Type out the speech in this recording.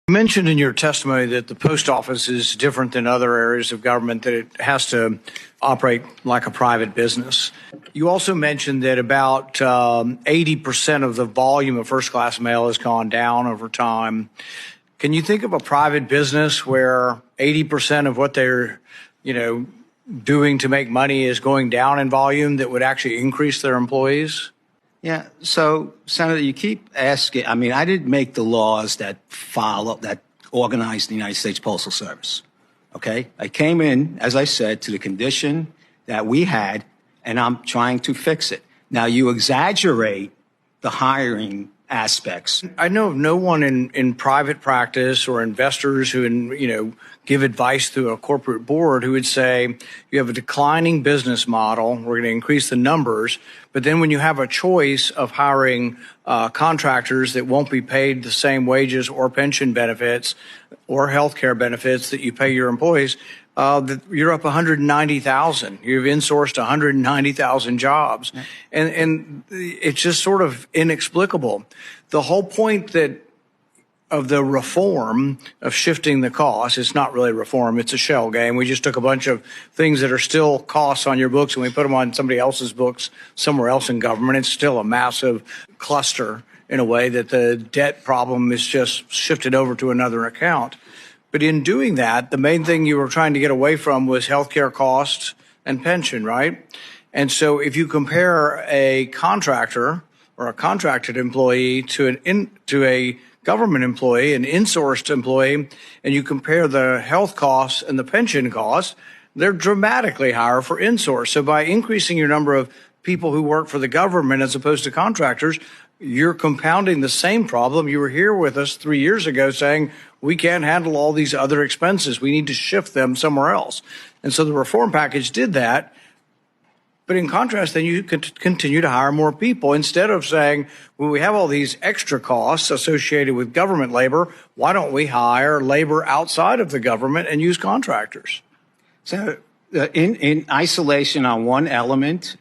You mentioned in your testimony that the post office is different than other areas of government, that it has to operate like a private business. You also mentioned that about 80% of the volume of first-class mail has gone down over time. Can you think of a private business where 80% of what they're, doing to make money is going down in volume that would actually increase their employees? Yeah. So, Senator, you keep asking. I mean, I didn't make the laws that organize the United States Postal Service. Okay. I came in, as I said, to the condition that we had, and I'm trying to fix it. Now, you exaggerate the hiring aspects. I know of no one in private practice or investors who, give advice through a corporate board who would say, you have a declining business model, we're going to increase the numbers, but then when you have a choice of hiring contractors that won't be paid the same wages or pension benefits or health care benefits that you pay your employees, you're up 190,000. You've insourced 190,000 jobs. And it's just sort of inexplicable. The whole point of the reform of shifting the cost, it's not really reform, it's a shell game. We just took a bunch of things that are still costs on your books and we put them on somebody else's books somewhere else in government. It's still a massive cluster in a way that the debt problem is just shifted over to another account. But in doing that, the main thing you were trying to get away from was healthcare costs and pension, right? And so if you compare a contractor or a contracted employee to a government employee, an insourced employee, and you compare the health costs and the pension costs, they're dramatically higher for insourced. So by increasing your number of people who work for the government as opposed to contractors, you're compounding the same problem. You were here with us 3 years ago saying, we can't handle all these other expenses. We need to shift them somewhere else. And so the reform package did that. But in contrast, then you could continue to hire more people instead of saying, well, we have all these extra costs associated with government labor. Why don't we hire labor outside of the government and use contractors? So in isolation on one element,